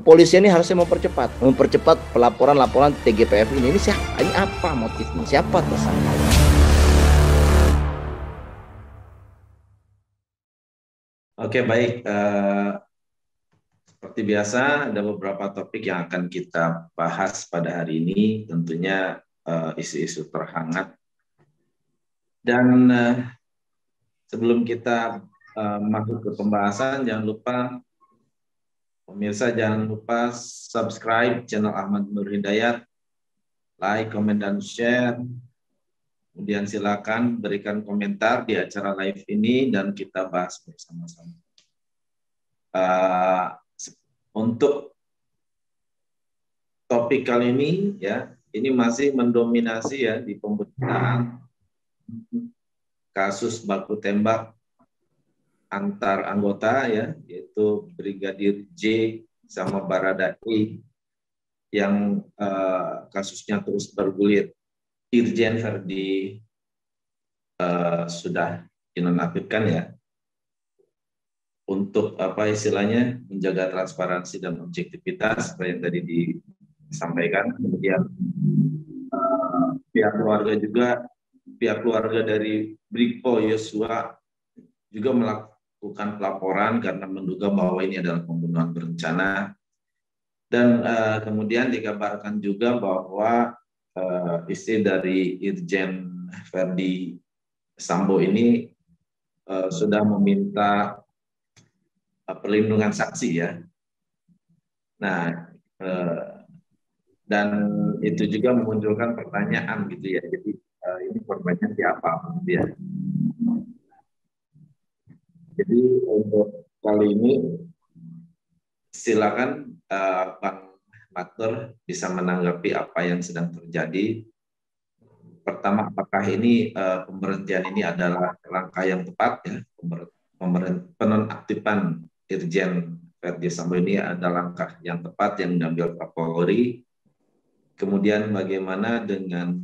kepolisian ini harusnya mempercepat pelaporan TGPF ini. Ini siapa? Ini apa motifnya? Siapa tersangka? Oke, baik. Seperti biasa, ada beberapa topik yang akan kita bahas pada hari ini. Tentunya isu-isu terhangat. Dan sebelum kita masuk ke pembahasan, pemirsa jangan lupa subscribe channel Ahmad Nur Hidayat, like, comment, dan share. Kemudian silakan berikan komentar di acara live ini dan kita bahas bersama-sama. Untuk topik kali ini, ya, ini masih mendominasi ya di pemberitaan kasus baku tembak antar anggota, ya, yaitu Brigadir J sama Baradae yang kasusnya terus bergulir. Irjen Verdi sudah dinonaktifkan, ya, untuk apa istilahnya menjaga transparansi dan objektivitas seperti yang tadi disampaikan. Kemudian pihak keluarga dari Brigpo Yosua juga melakukan pelaporan karena menduga bahwa ini adalah pembunuhan berencana. Dan kemudian dikabarkan juga bahwa istri dari Irjen Verdi Sambo ini sudah meminta perlindungan saksi, ya. Nah, dan itu juga memunculkan pertanyaan gitu, ya. Jadi ini korbannya siapa, ya. Jadi untuk kali ini silakan Bang Matur bisa menanggapi apa yang sedang terjadi. Pertama, apakah ini pemberhentian ini adalah langkah yang tepat, ya? Penonaktifan Irjen Verdi Sambo ini adalah langkah yang tepat yang diambil Kapolri. Kemudian bagaimana dengan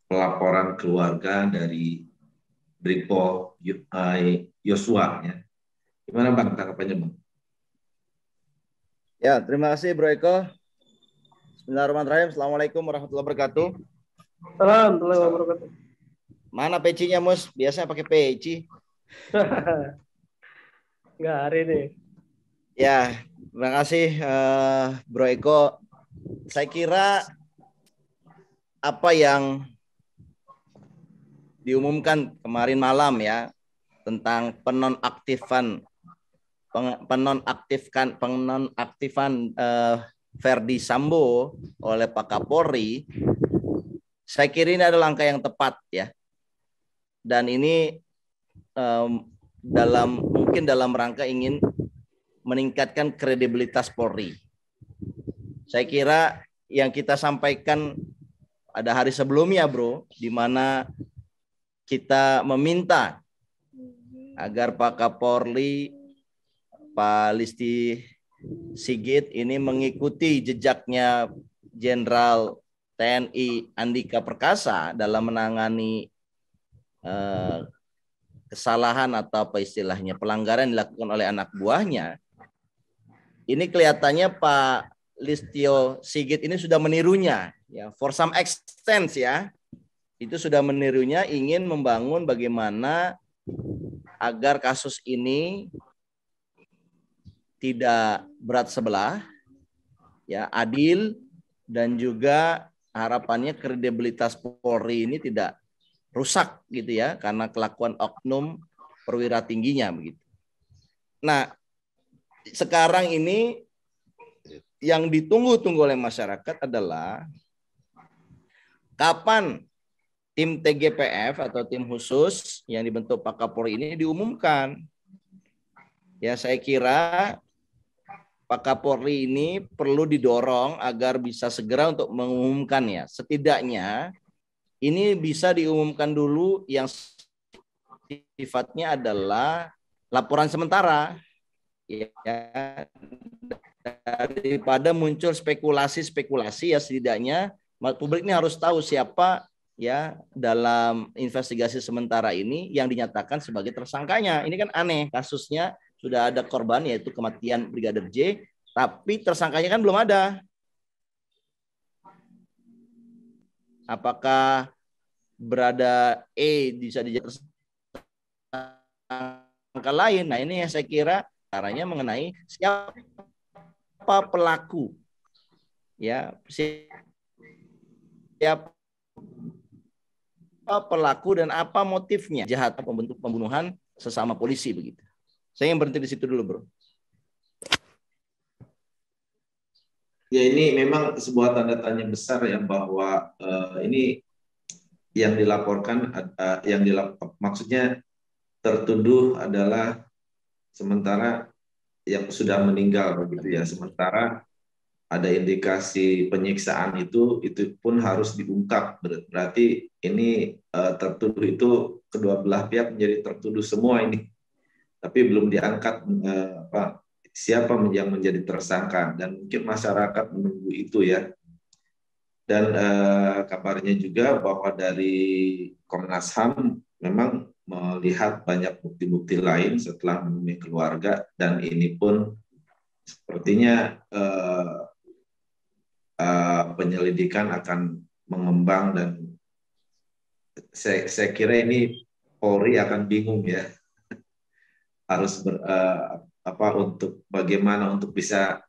pelaporan keluarga dari Brigpo Yosua, ya? Gimana Bang tanggapannya, Bang? Ya, terima kasih Bro Eko. Bismillahirrahmanirrahim. Assalamualaikum warahmatullahi wabarakatuh. Assalamualaikum warahmatullahi wabarakatuh. Mana pecinya, Mus? Biasanya pakai peci. Enggak, hari ini. Ya, terima kasih Bro Eko. Saya kira apa yang diumumkan kemarin malam, ya, tentang penonaktifan Verdi Sambo oleh Pak Kapolri, saya kira ini adalah langkah yang tepat, ya. Dan ini mungkin dalam rangka ingin meningkatkan kredibilitas Polri. Saya kira yang kita sampaikan pada hari sebelumnya, Bro, di mana kita meminta agar Pak Kapolri, Pak Listi Sigit ini mengikuti jejaknya Jenderal TNI Andika Perkasa dalam menangani kesalahan atau apa istilahnya pelanggaran yang dilakukan oleh anak buahnya. Ini kelihatannya Pak Listio Sigit ini sudah menirunya, ya, for some extent, ya. Itu sudah menirunya, ingin membangun bagaimana agar kasus ini tidak berat sebelah, ya, adil, dan juga harapannya kredibilitas Polri ini tidak rusak gitu, ya, karena kelakuan oknum perwira tingginya begitu. Nah, sekarang ini yang ditunggu-tunggu oleh masyarakat adalah kapan tim TGPF atau tim khusus yang dibentuk Pak Kapolri ini diumumkan. Ya, saya kira Pak Kapolri ini perlu didorong agar bisa segera untuk mengumumkan, ya. Setidaknya ini bisa diumumkan dulu yang sifatnya adalah laporan sementara, ya, daripada muncul spekulasi-spekulasi, ya. Setidaknya publik ini harus tahu siapa, ya, dalam investigasi sementara ini yang dinyatakan sebagai tersangkanya. Ini kan aneh kasusnya, sudah ada korban yaitu kematian Brigadir J, tapi tersangkanya kan belum ada. Apakah berada E bisa dijadi tersangka lain? Nah, ini yang saya kira caranya mengenai siapa pelaku, ya, siapa pelaku dan apa motifnya jahat membentuk pembunuhan sesama polisi begitu. Saya yang berhenti di situ dulu, bro. Ya, ini memang sebuah tanda tanya besar ya, bahwa ini yang dilaporkan, maksudnya tertuduh adalah sementara yang sudah meninggal begitu ya, sementara ada indikasi penyiksaan itu pun harus diungkap. Berarti ini tertuduh itu kedua belah pihak menjadi tertuduh semua ini, tapi belum diangkat siapa yang menjadi tersangka, dan mungkin masyarakat menunggu itu ya. Dan kabarnya juga bahwa dari Komnas HAM memang melihat banyak bukti-bukti lain setelah menemui keluarga, dan ini pun sepertinya penyelidikan akan mengembang, dan saya kira ini Polri akan bingung ya, harus untuk bagaimana untuk bisa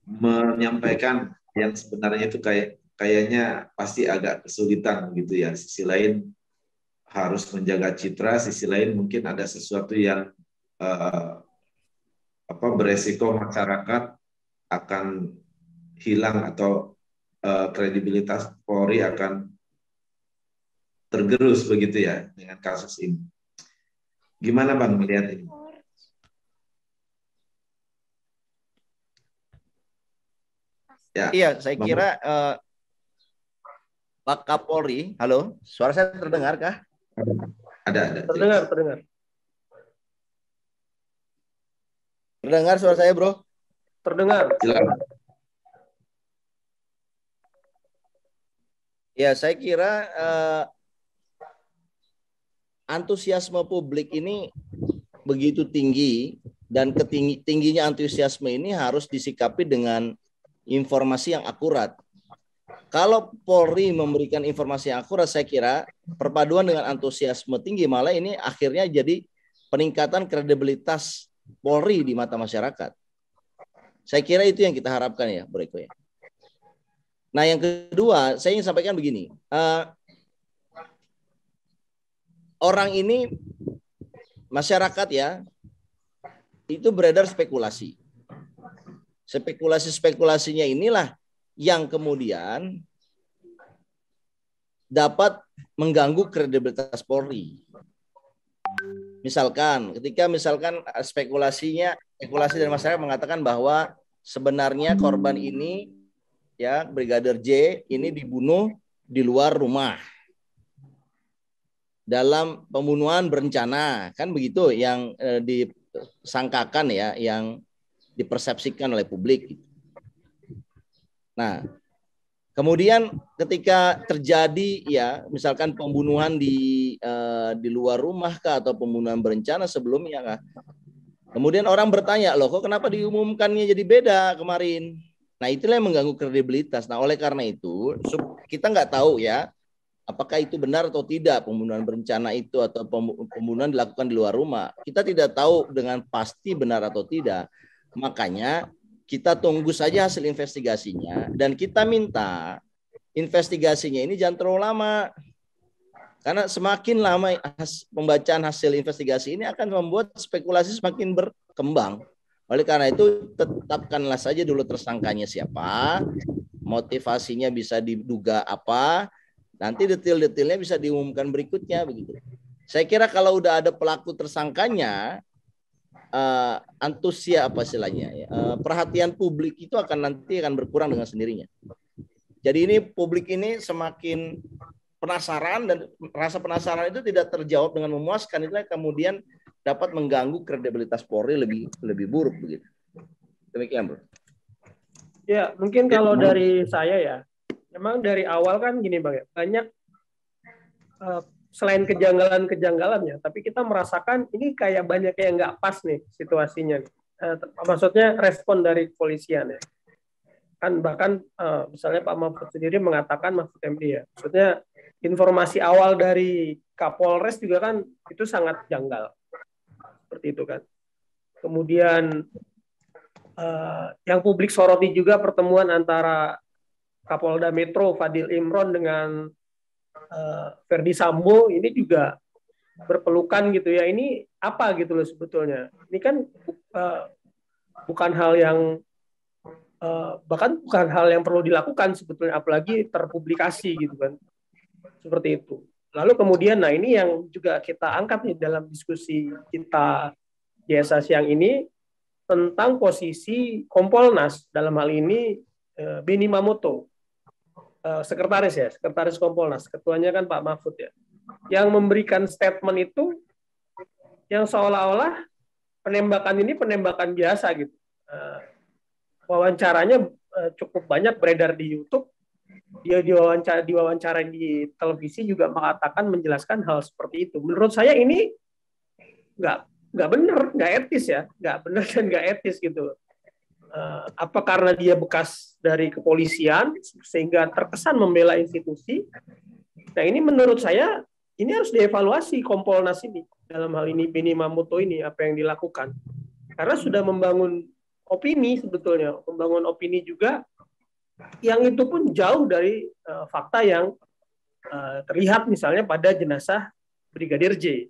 menyampaikan yang sebenarnya itu kayaknya pasti agak kesulitan gitu ya. Sisi lain harus menjaga citra, sisi lain mungkin ada sesuatu yang beresiko masyarakat akan hilang, atau kredibilitas Polri akan tergerus begitu ya dengan kasus ini. Gimana Bang melihat ini? Ya, iya, saya kira Pak Kapolri, halo, suara saya terdengar kah? Ada. Terdengar. Terdengar suara saya, bro? Terdengar. Silakan. Ya, saya kira antusiasme publik ini begitu tinggi, dan tingginya antusiasme ini harus disikapi dengan informasi yang akurat. Kalau Polri memberikan informasi yang akurat, saya kira perpaduan dengan antusiasme tinggi, malah ini akhirnya jadi peningkatan kredibilitas Polri di mata masyarakat. Saya kira itu yang kita harapkan ya, Bro Eko ya. Nah, yang kedua, saya ingin sampaikan begini. Orang ini, masyarakat ya, itu beredar spekulasi. Spekulasinya inilah yang kemudian dapat mengganggu kredibilitas Polri. Ketika spekulasi dari masyarakat mengatakan bahwa sebenarnya korban ini ya, Brigadir J ini dibunuh di luar rumah dalam pembunuhan berencana, kan begitu yang disangkakan ya, yang dipersepsikan oleh publik. Nah, kemudian ketika terjadi ya, misalkan pembunuhan di luar rumah kah, atau pembunuhan berencana sebelumnya kah, kemudian orang bertanya, loh kok kenapa diumumkannya jadi beda kemarin? Nah, itulah yang mengganggu kredibilitas. Nah, oleh karena itu kita nggak tahu ya, apakah itu benar atau tidak pembunuhan berencana itu, atau pembunuhan dilakukan di luar rumah. Kita tidak tahu dengan pasti benar atau tidak. Makanya kita tunggu saja hasil investigasinya, dan kita minta investigasinya ini jangan terlalu lama. Karena semakin lama pembacaan hasil investigasi ini akan membuat spekulasi semakin berkembang. Oleh karena itu, tetapkanlah saja dulu tersangkanya siapa, motivasinya bisa diduga apa, nanti detail-detailnya bisa diumumkan berikutnya begitu. Saya kira kalau udah ada pelaku tersangkanya, perhatian publik itu nanti akan berkurang dengan sendirinya. Jadi ini publik ini semakin penasaran, dan rasa penasaran itu tidak terjawab dengan memuaskan, itu kemudian dapat mengganggu kredibilitas Polri lebih buruk begitu. Demikian, Bro. Ya, mungkin kalau dari saya ya, memang dari awal kan gini Bang ya, banyak selain kejanggalan-kejanggalannya, tapi kita merasakan ini kayak banyak yang nggak pas nih situasinya. Maksudnya respon dari kepolisian ya. Kan bahkan misalnya Pak Mahfud sendiri mengatakan, Mahfud MD ya, maksudnya informasi awal dari Kapolres juga kan itu sangat janggal. Seperti itu kan. Kemudian yang publik soroti juga pertemuan antara Kapolda Metro Fadil Imron dengan Verdi Sambo ini juga berpelukan gitu ya. Ini apa gitu loh sebetulnya. Ini kan bukan hal yang bahkan bukan hal yang perlu dilakukan sebetulnya, apalagi terpublikasi gitu kan. Seperti itu. Lalu kemudian, nah ini yang juga kita angkat nih dalam diskusi kita biasa siang ini tentang posisi Kompolnas, dalam hal ini Beni Mamoto, sekretaris Kompolnas, ketuanya kan Pak Mahfud ya, yang memberikan statement itu yang seolah-olah penembakan ini penembakan biasa gitu. Wawancaranya cukup banyak beredar di YouTube. Dia diwawancara di televisi juga mengatakan, menjelaskan hal seperti itu. Menurut saya ini nggak benar, nggak etis ya, nggak benar dan nggak etis gitu. Apa karena dia bekas dari kepolisian sehingga terkesan membela institusi? Nah ini menurut saya ini harus dievaluasi Kompolnas ini, dalam hal ini Beni Mamoto ini, apa yang dilakukan, karena sudah membangun opini sebetulnya, membangun opini juga yang itu pun jauh dari fakta yang terlihat misalnya pada jenazah Brigadir J.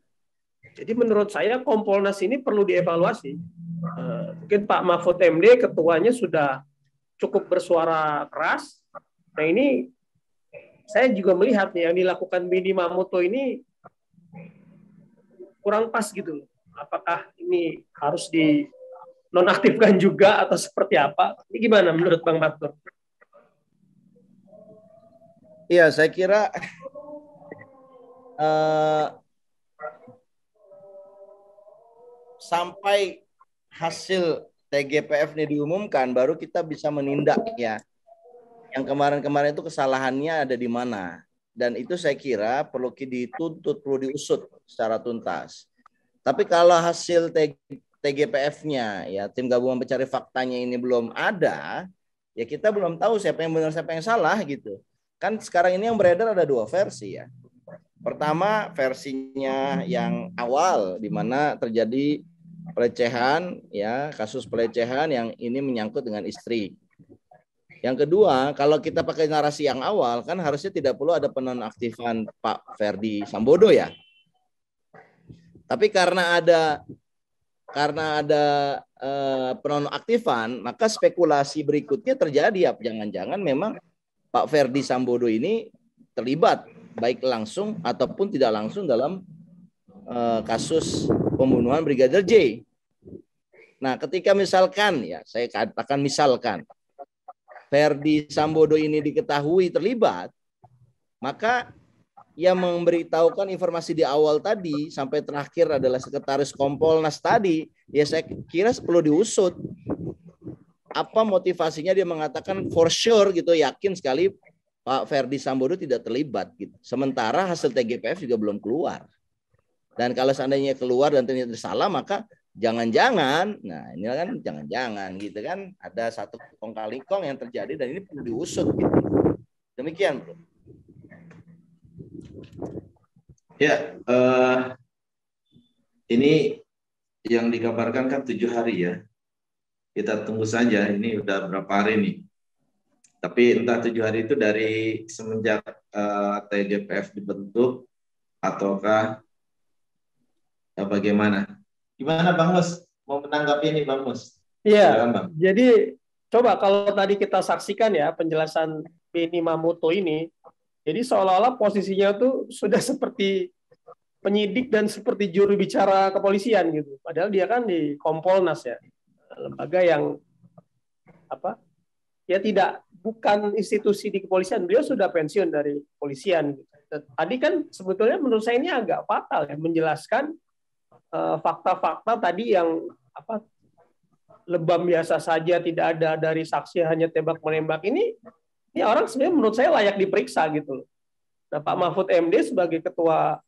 Jadi menurut saya Kompolnas ini perlu dievaluasi. Mungkin Pak Mahfud MD ketuanya sudah cukup bersuara keras. Nah ini saya juga melihat nih yang dilakukan Beni Mamoto ini kurang pas gitu. Apakah ini harus dinonaktifkan juga atau seperti apa? Ini gimana menurut Bang Batur? Iya, saya kira sampai hasil TGPF ini diumumkan, baru kita bisa menindak ya. Yang kemarin-kemarin itu kesalahannya ada di mana. Dan itu saya kira perlu dituntut, perlu diusut secara tuntas. Tapi kalau hasil TGPF-nya, ya tim gabungan pencari faktanya ini belum ada, ya kita belum tahu siapa yang benar, siapa yang salah gitu. Kan sekarang ini yang beredar ada dua versi ya. Pertama versinya yang awal, di mana terjadi pelecehan, ya kasus pelecehan yang ini menyangkut dengan istri. Yang kedua, kalau kita pakai narasi yang awal, kan harusnya tidak perlu ada penonaktifan Pak Verdi Sambodo ya. Tapi karena ada penonaktifan, maka spekulasi berikutnya terjadi ya, jangan-jangan memang Pak Verdi Sambodo ini terlibat baik langsung ataupun tidak langsung dalam kasus pembunuhan Brigadir J. Nah, ketika misalkan ya, saya katakan misalkan Verdi Sambodo ini diketahui terlibat, maka yang memberitahukan informasi di awal tadi sampai terakhir adalah sekretaris Kompolnas tadi, ya saya kira perlu diusut. Apa motivasinya dia mengatakan for sure gitu, yakin sekali Pak Verdi Sambodo tidak terlibat gitu. Sementara hasil TGPF juga belum keluar. Dan kalau seandainya keluar dan ternyata salah, maka jangan-jangan, nah ini kan jangan-jangan gitu kan, ada satu kong kali kong yang terjadi dan ini perlu diusut gitu. Demikian, Bro. Ya, ini yang dikabarkan kan 7 hari ya. Kita tunggu saja, ini udah berapa hari nih. Tapi entah 7 hari itu dari semenjak TGPF dibentuk ataukah bagaimana? Gimana Bang Mus? Mau menanggapi ini Bang Mus? Iya, jadi coba kalau tadi kita saksikan ya penjelasan Beni Mamoto ini, jadi seolah-olah posisinya tuh sudah seperti penyidik dan seperti juru bicara kepolisian gitu. Padahal dia kan di Kompolnas ya, lembaga yang apa? Ya bukan institusi di kepolisian. Beliau sudah pensiun dari kepolisian. Tadi kan sebetulnya menurut saya ini agak fatal ya, menjelaskan fakta-fakta tadi yang lebam biasa saja, tidak ada dari saksi, hanya tembak menembak ini orang sebenarnya menurut saya layak diperiksa gitu loh. Nah Pak Mahfud MD sebagai ketua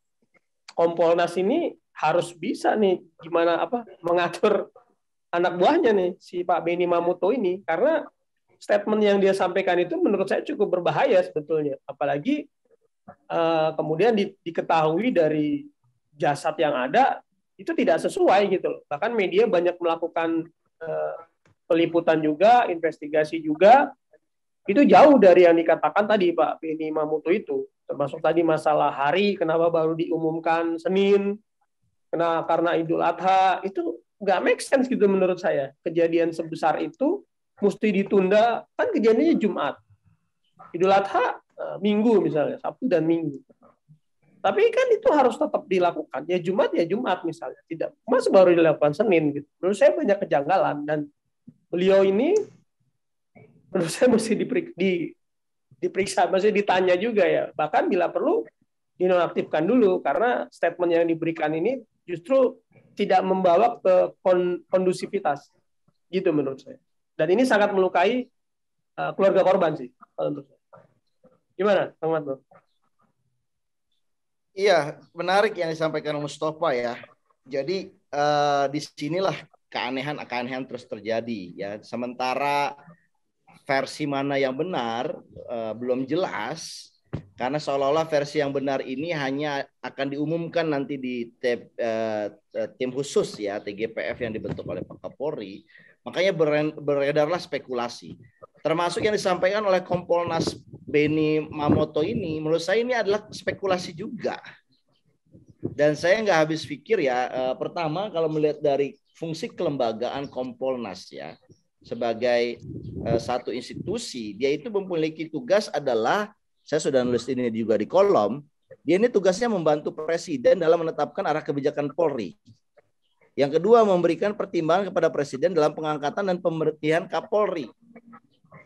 Kompolnas ini harus bisa nih gimana mengatur anak buahnya nih si Pak Benny Mamoto ini, karena statement yang dia sampaikan itu menurut saya cukup berbahaya sebetulnya, apalagi kemudian diketahui dari jasad yang ada itu tidak sesuai gitu loh. Bahkan media banyak melakukan peliputan juga, investigasi juga, itu jauh dari yang dikatakan tadi Pak Benny Mamoto itu, termasuk tadi masalah hari kenapa baru diumumkan Senin, karena Idul Adha, itu nggak make sense gitu menurut saya. Kejadian sebesar itu mesti ditunda, kan kejadiannya Jumat, Idul Adha Minggu misalnya, Sabtu dan Minggu. Tapi kan itu harus tetap dilakukan. Ya Jumat misalnya. Tidak, mas baru dilakukan Senin gitu. Menurut saya banyak kejanggalan, dan beliau ini menurut saya mesti diperiksa, mesti ditanya juga ya. Bahkan bila perlu dinonaktifkan dulu, karena statement yang diberikan ini justru tidak membawa ke kondusivitas. Gitu menurut saya. Dan ini sangat melukai keluarga korban sih. Gimana, Kang Matno? Iya, menarik yang disampaikan Mustafa ya. Jadi di sinilah keanehan terus terjadi ya. Sementara versi mana yang benar belum jelas, karena seolah-olah versi yang benar ini hanya akan diumumkan nanti di tim khusus ya, TGPF yang dibentuk oleh Pak Kapolri. Makanya beredarlah spekulasi. Termasuk yang disampaikan oleh Kompolnas Benny Mamoto ini, menurut saya ini adalah spekulasi juga. Dan saya nggak habis pikir ya, pertama kalau melihat dari fungsi kelembagaan Kompolnas ya, sebagai satu institusi, dia itu memiliki tugas adalah, saya sudah nulis ini juga di kolom, dia ini tugasnya membantu Presiden dalam menetapkan arah kebijakan Polri. Yang kedua, memberikan pertimbangan kepada Presiden dalam pengangkatan dan pemberhentian Kapolri.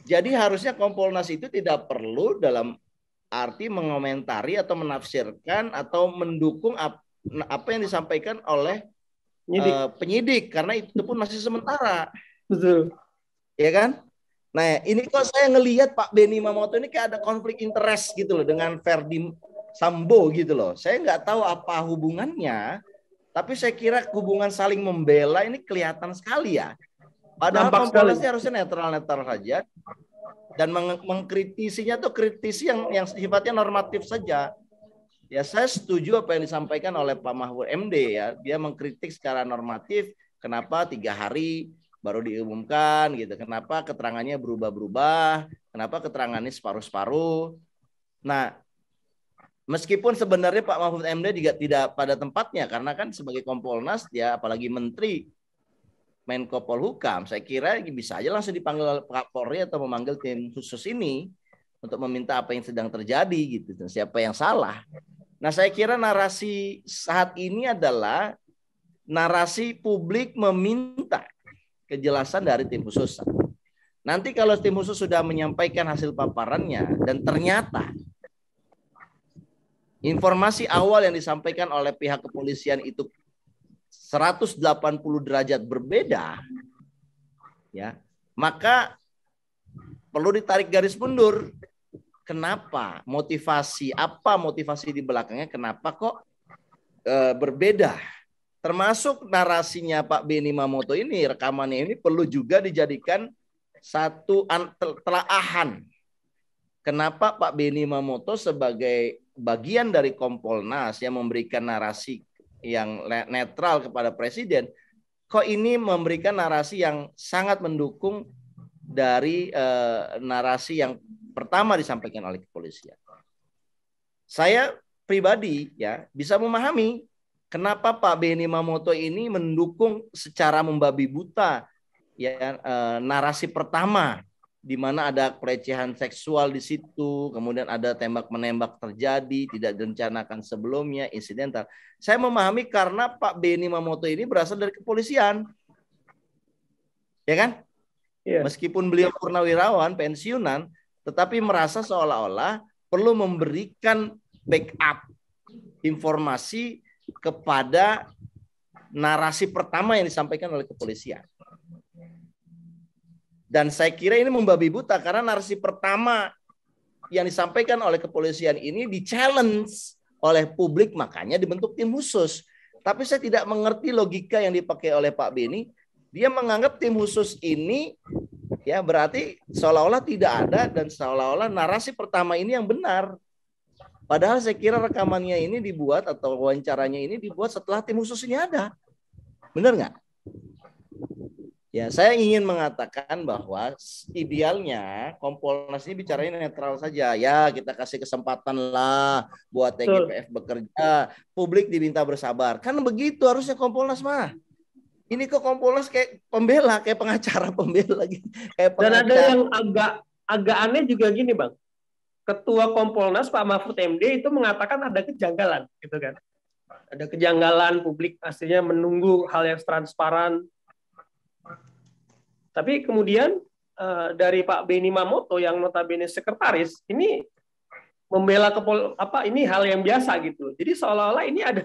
Jadi harusnya Kompolnas itu tidak perlu dalam arti mengomentari atau menafsirkan atau mendukung apa yang disampaikan oleh penyidik, karena itu pun masih sementara. Betul. Ya kan? Nah, ini kok saya ngelihat Pak Benny Mamoto ini kayak ada konflik interest gitu loh dengan Verdi Sambo gitu loh. Saya nggak tahu apa hubungannya, tapi saya kira hubungan saling membela ini kelihatan sekali ya. Padahal Kompolnas harusnya netral-netral saja, dan mengkritisinya tuh kritisi yang sifatnya normatif saja. Ya, saya setuju apa yang disampaikan oleh Pak Mahfud MD ya. Dia mengkritik secara normatif kenapa 3 hari baru diumumkan gitu. Kenapa keterangannya berubah-berubah? Kenapa keterangannya separuh-separuh? Nah, meskipun sebenarnya Pak Mahfud MD juga tidak pada tempatnya, karena kan sebagai Kompolnas ya, apalagi Menteri Menko Polhukam, saya kira bisa aja langsung dipanggil Kapolri atau memanggil tim khusus ini untuk meminta apa yang sedang terjadi gitu, dan siapa yang salah. Nah, saya kira narasi saat ini adalah narasi publik meminta kejelasan dari tim khusus. Nanti kalau tim khusus sudah menyampaikan hasil paparannya dan ternyata informasi awal yang disampaikan oleh pihak kepolisian itu 180 derajat berbeda, ya, maka perlu ditarik garis mundur. Kenapa? Apa motivasi di belakangnya? Kenapa kok berbeda? Termasuk narasinya Pak Benny Mamoto ini, rekamannya ini perlu juga dijadikan satu telaahan. Kenapa Pak Benny Mamoto sebagai bagian dari Kompolnas yang memberikan narasi yang netral kepada Presiden, kok ini memberikan narasi yang sangat mendukung dari narasi yang pertama disampaikan oleh kepolisian. Saya pribadi ya bisa memahami kenapa Pak Benny Mamoto ini mendukung secara membabi buta ya narasi pertama, di mana ada pelecehan seksual di situ, kemudian ada tembak-menembak terjadi, tidak direncanakan sebelumnya, insidental. Saya memahami karena Pak Benny Mamoto ini berasal dari kepolisian. Ya kan? Yeah. Meskipun beliau purnawirawan, pensiunan, tetapi merasa seolah-olah perlu memberikan backup informasi kepada narasi pertama yang disampaikan oleh kepolisian. Dan saya kira ini membabi buta karena narasi pertama yang disampaikan oleh kepolisian ini di-challenge oleh publik, makanya dibentuk tim khusus. Tapi saya tidak mengerti logika yang dipakai oleh Pak Beni. Dia menganggap tim khusus ini ya berarti seolah-olah tidak ada dan seolah-olah narasi pertama ini yang benar. Padahal saya kira rekamannya ini dibuat atau wawancaranya ini dibuat setelah tim khusus ini ada. Benar nggak? Ya, saya ingin mengatakan bahwa idealnya Kompolnas ini bicaranya netral saja. Ya, kita kasih kesempatan lah buat TGPF bekerja. Publik diminta bersabar. Kan begitu harusnya Kompolnas mah. Ini kok Kompolnas kayak pembela, kayak pengacara pembela gitu. Kayak Dan ada yang agak aneh juga gini, Bang. Ketua Kompolnas Pak Mahfud MD itu mengatakan ada kejanggalan, gitu kan? Ada kejanggalan, publik aslinya menunggu hal yang transparan. Tapi kemudian dari Pak Beni Mamoto yang notabene sekretaris ini membela ini hal yang biasa gitu. Jadi seolah-olah ini ada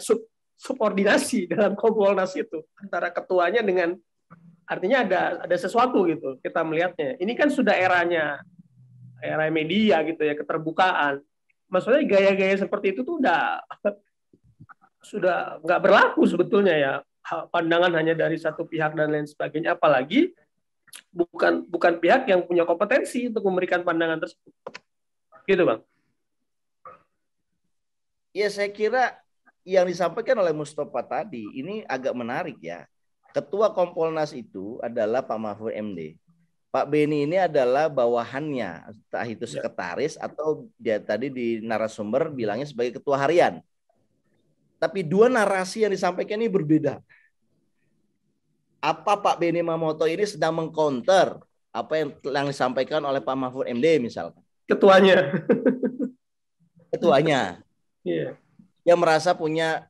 subordinasi dalam Kompolnas itu antara ketuanya dengan artinya ada sesuatu gitu kita melihatnya. Ini kan sudah era media gitu ya, keterbukaan. Maksudnya gaya-gaya seperti itu tuh sudah nggak berlaku sebetulnya ya. Pandangan hanya dari satu pihak dan lain sebagainya, apalagi bukan pihak yang punya kompetensi untuk memberikan pandangan tersebut. Gitu, Bang. Ya, saya kira yang disampaikan oleh Mustafa tadi ini agak menarik ya. Ketua Kompolnas itu adalah Pak Mahfud MD. Pak Beni ini adalah bawahannya, entah itu sekretaris atau dia tadi di narasumber bilangnya sebagai ketua harian. Tapi dua narasi yang disampaikan ini berbeda. Apa Pak Beni Mamoto ini sedang mengcounter apa yang disampaikan oleh Pak Mahfud MD misalkan? Ketuanya. Yeah. Dia merasa punya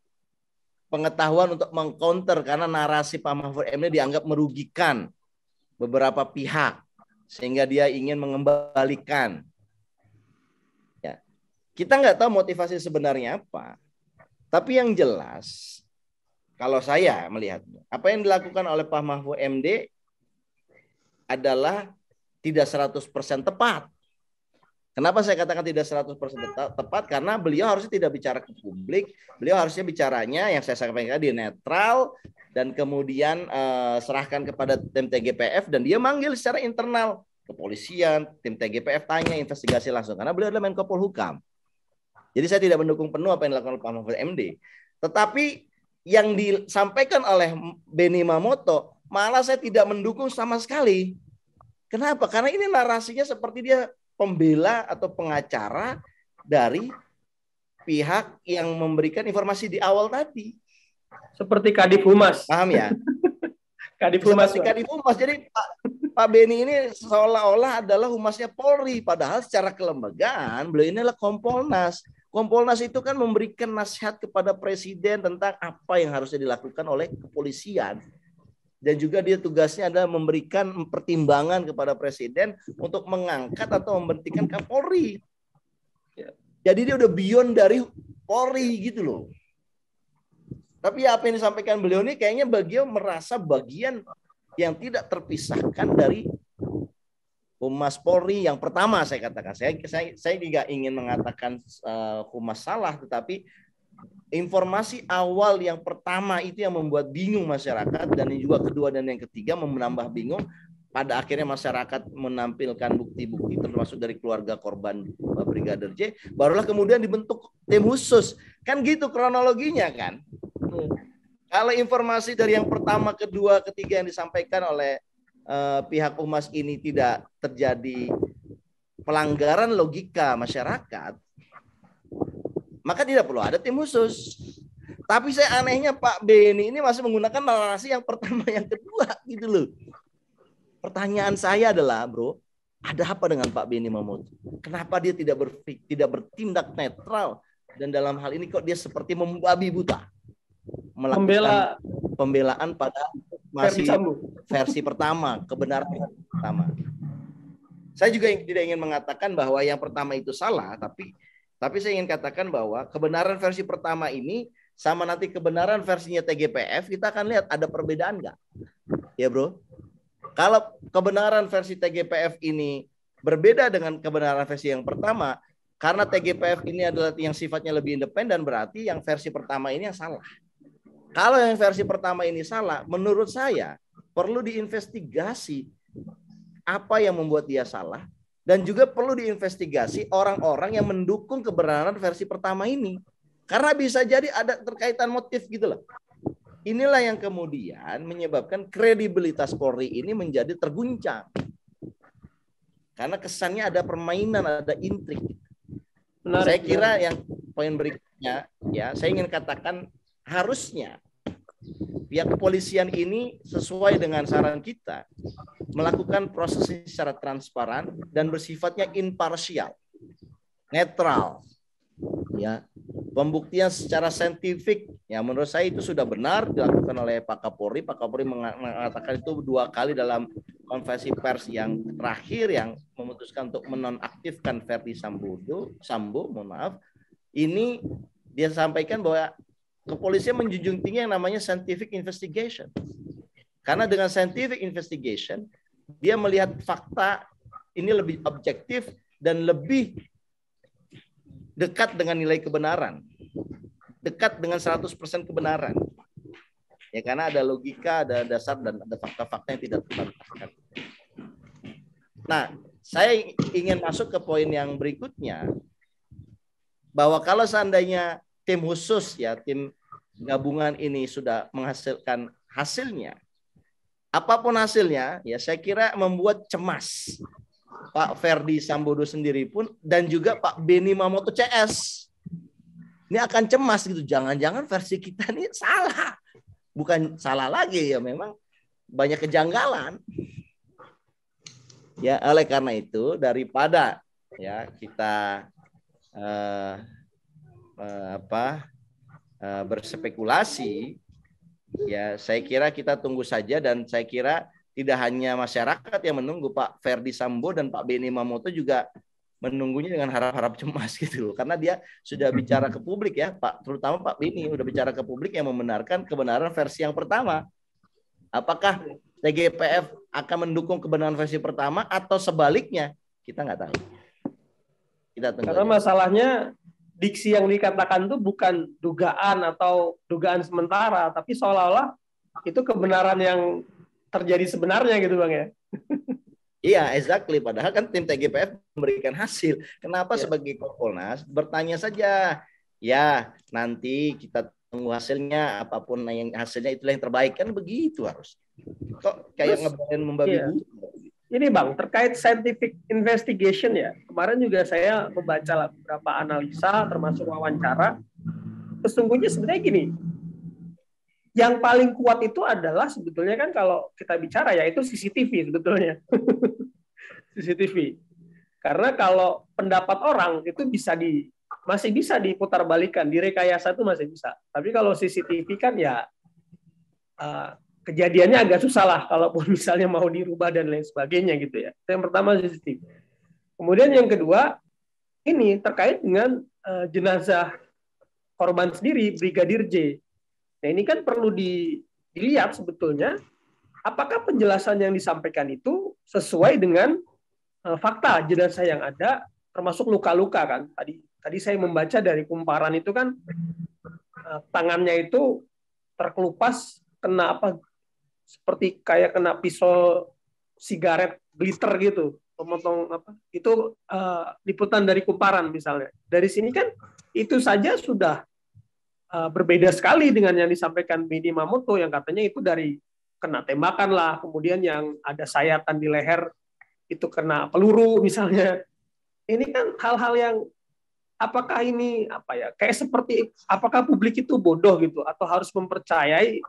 pengetahuan untuk mengcounter karena narasi Pak Mahfud MD dianggap merugikan beberapa pihak sehingga dia ingin mengembalikan. Ya. Kita nggak tahu motivasi sebenarnya apa. Tapi yang jelas kalau saya melihatnya, apa yang dilakukan oleh Pak Mahfud MD adalah tidak 100% tepat. Kenapa saya katakan tidak 100% tepat? Karena beliau harusnya tidak bicara ke publik, beliau harusnya bicaranya yang saya sampaikan di netral dan kemudian serahkan kepada tim TGPF dan dia manggil secara internal kepolisian, tim TGPF tanya investigasi langsung karena beliau adalah Menko Polhukam. Jadi saya tidak mendukung penuh apa yang dilakukan oleh Pak Mahfud MD. Tetapi yang disampaikan oleh Beni Mamoto malah saya tidak mendukung sama sekali. Kenapa? Karena ini narasinya seperti dia pembela atau pengacara dari pihak yang memberikan informasi di awal tadi. Seperti Kadif Humas. Paham ya? Kadif Humas. Seperti Kadif Humas. Jadi Pak Beni ini seolah-olah adalah humasnya Polri. Padahal secara kelembagaan beliau ini adalah Kompolnas. Kompolnas itu kan memberikan nasihat kepada Presiden tentang apa yang harusnya dilakukan oleh kepolisian. Dan juga dia tugasnya adalah memberikan pertimbangan kepada Presiden untuk mengangkat atau memberhentikan Kapolri. Jadi dia udah beyond dari Polri gitu loh. Tapi apa yang disampaikan beliau ini kayaknya beliau merasa bagian yang tidak terpisahkan dari Humas Polri yang pertama saya katakan. Saya tidak ingin mengatakan Humas salah, tetapi informasi awal yang pertama itu yang membuat bingung masyarakat dan yang juga kedua dan yang ketiga menambah bingung. Pada akhirnya masyarakat menampilkan bukti-bukti termasuk dari keluarga korban Brigadir J. Barulah kemudian dibentuk tim khusus. Kan gitu kronologinya kan. Kalau informasi dari yang pertama, kedua, ketiga yang disampaikan oleh pihak Humas ini tidak terjadi pelanggaran logika masyarakat, maka tidak perlu ada tim khusus. Tapi saya anehnya Pak Beni ini masih menggunakan narasi yang pertama, yang kedua gitu loh. Pertanyaan saya adalah, bro, ada apa dengan Pak Beni Mamoto? Kenapa dia tidak bertindak netral dan dalam hal ini kok dia seperti membabi buta melakukan pembelaan pada masih versi pertama, kebenaran pertama. Saya juga tidak ingin mengatakan bahwa yang pertama itu salah, tapi saya ingin katakan bahwa kebenaran versi pertama ini sama nanti kebenaran versinya TGPF, kita akan lihat ada perbedaan nggak? Ya bro, kalau kebenaran versi TGPF ini berbeda dengan kebenaran versi yang pertama, Karena TGPF ini adalah yang sifatnya lebih independen, berarti yang versi pertama ini yang salah. Kalau yang versi pertama ini salah, menurut saya perlu diinvestigasi apa yang membuat dia salah, dan juga perlu diinvestigasi orang-orang yang mendukung kebenaran versi pertama ini. Karena bisa jadi ada terkaitan motif gitu loh. Inilah yang kemudian menyebabkan kredibilitas Polri ini menjadi terguncang. Karena kesannya ada permainan, ada intrik. Saya kira yang poin berikutnya, ya, saya ingin katakan harusnya pihak kepolisian ini sesuai dengan saran kita melakukan proses secara transparan dan bersifatnya imparsial, netral, ya, pembuktian secara saintifik. Ya, menurut saya itu sudah benar dilakukan oleh Pak Kapolri. Pak Kapolri mengatakan itu 2 kali dalam konferensi pers yang terakhir yang memutuskan untuk menonaktifkan Verdi Sambo, mohon maaf. Ini dia sampaikan bahwa kepolisian menjunjung tinggi yang namanya scientific investigation. Karena dengan scientific investigation, dia melihat fakta ini lebih objektif dan lebih dekat dengan nilai kebenaran. Dekat dengan 100% kebenaran. Ya, karena ada logika, ada dasar, dan ada fakta-fakta yang tidak terbantahkan. Nah, saya ingin masuk ke poin yang berikutnya, bahwa kalau seandainya tim khusus, ya, tim gabungan ini sudah menghasilkan hasilnya, apapun hasilnya, ya, saya kira membuat cemas Pak Verdi Sambo sendiri pun, dan juga Pak Benny Mamoto CS. Ini akan cemas gitu, jangan-jangan versi kita ini salah. Bukan salah lagi, ya, memang banyak kejanggalan. Ya, oleh karena itu daripada, ya, kita berspekulasi, ya, saya kira kita tunggu saja, dan saya kira tidak hanya masyarakat yang menunggu, Pak Verdi Sambo dan Pak Benny Mamoto juga menunggunya dengan harap-harap cemas gitu loh, karena dia sudah bicara ke publik, ya, Pak, terutama Pak Benny sudah bicara ke publik yang membenarkan kebenaran versi yang pertama. Apakah TGPF akan mendukung kebenaran versi pertama atau sebaliknya? Kita nggak tahu. Kita tunggu. Karena aja. Masalahnya diksi yang dikatakan itu bukan dugaan atau dugaan sementara, tapi seolah-olah itu kebenaran yang terjadi sebenarnya gitu, Bang, ya. Iya, exactly. Padahal kan tim TGPF memberikan hasil. Kenapa sebagai Kompolnas bertanya saja, ya, nanti kita tunggu hasilnya, apapun yang hasilnya itulah yang terbaik, kan begitu harus. Kok kayak ngebagian membabi buta. Ini, Bang, terkait scientific investigation, ya. Kemarin juga saya membaca beberapa analisa termasuk wawancara. Sesungguhnya sebenarnya gini, yang paling kuat itu adalah sebetulnya kan kalau kita bicara, yaitu CCTV sebetulnya. CCTV. Karena kalau pendapat orang itu masih bisa diputar-balikan, direkayasa itu masih bisa. Tapi kalau CCTV kan ya kejadiannya agak susah lah kalaupun misalnya mau dirubah dan lain sebagainya gitu, ya. Yang pertama CCTV. Kemudian yang kedua, ini terkait dengan jenazah korban sendiri, Brigadir J. Nah, ini kan perlu dilihat sebetulnya apakah penjelasan yang disampaikan itu sesuai dengan fakta jenazah yang ada, termasuk luka-luka kan. Tadi saya membaca dari kumparan itu kan tangannya itu terkelupas kena apa, seperti kayak kena pisau sigaret glitter gitu, memotong apa. Itu liputan dari kumparan misalnya. Dari sini kan itu saja sudah berbeda sekali dengan yang disampaikan Benny Mamoto yang katanya itu dari kena tembakan lah, kemudian yang ada sayatan di leher itu kena peluru misalnya. Ini kan hal-hal yang apakah ini kayak seperti apakah publik itu bodoh gitu atau harus mempercayai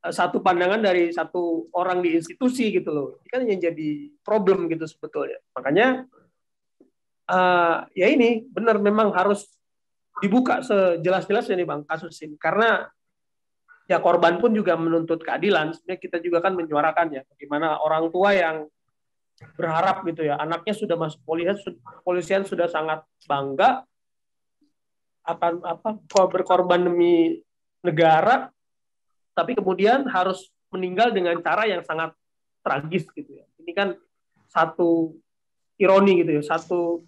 satu pandangan dari satu orang di institusi gitu loh. Ini kan yang jadi problem gitu sebetulnya. Makanya ya ini benar memang harus dibuka sejelas-jelasnya nih, Bang, kasus ini. Karena ya korban pun juga menuntut keadilan. Sebenarnya kita juga kan menyuarakan, ya, bagaimana orang tua yang berharap gitu, ya, anaknya sudah masuk polisian sudah sangat bangga akan berkorban demi negara, tapi kemudian harus meninggal dengan cara yang sangat tragis gitu, ya. Ini kan satu ironi gitu, ya, satu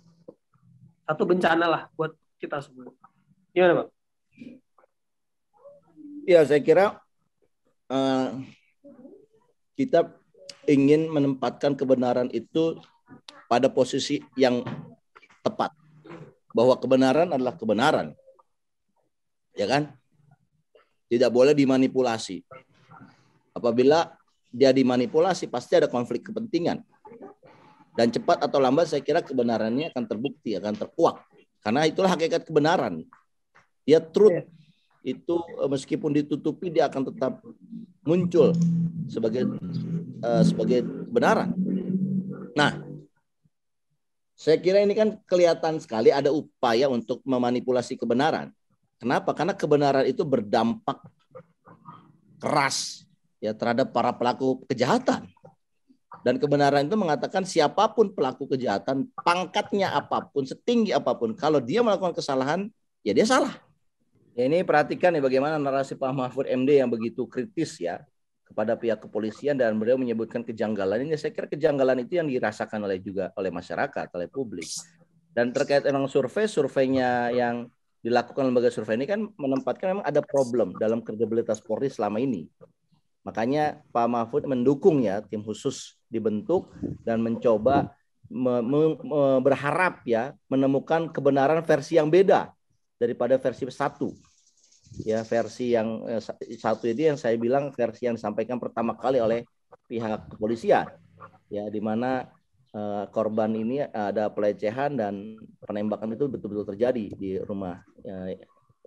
satu bencana lah buat kita semua. Gimana, Bang? Ya, saya kira kita ingin menempatkan kebenaran itu pada posisi yang tepat. Bahwa kebenaran adalah kebenaran. Ya kan? Tidak boleh dimanipulasi. Apabila dia dimanipulasi, pasti ada konflik kepentingan. Dan cepat atau lambat saya kira kebenarannya akan terbukti, akan terkuak. Karena itulah hakikat kebenaran. Dia truth. Itu meskipun ditutupi dia akan tetap muncul sebagai kebenaran. Nah, saya kira ini kan kelihatan sekali ada upaya untuk memanipulasi kebenaran. Kenapa? Karena kebenaran itu berdampak keras ya terhadap para pelaku kejahatan. Dan kebenaran itu mengatakan siapapun pelaku kejahatan, pangkatnya apapun, setinggi apapun, kalau dia melakukan kesalahan, ya dia salah. Ya, ini perhatikan ya bagaimana narasi Pak Mahfud MD yang begitu kritis ya kepada pihak kepolisian, dan beliau menyebutkan kejanggalan ini. Saya kira kejanggalan itu yang dirasakan oleh masyarakat, oleh publik. Dan terkait memang surveinya yang dilakukan lembaga survei ini kan menempatkan memang ada problem dalam kredibilitas Polri selama ini. Makanya Pak Mahfud mendukung ya tim khusus dibentuk dan mencoba berharap ya menemukan kebenaran versi yang beda daripada versi satu. Ya, versi yang satu ini yang saya bilang versi yang disampaikan pertama kali oleh pihak kepolisian. Ya, di mana korban ini ada pelecehan dan penembakan itu betul-betul terjadi di rumah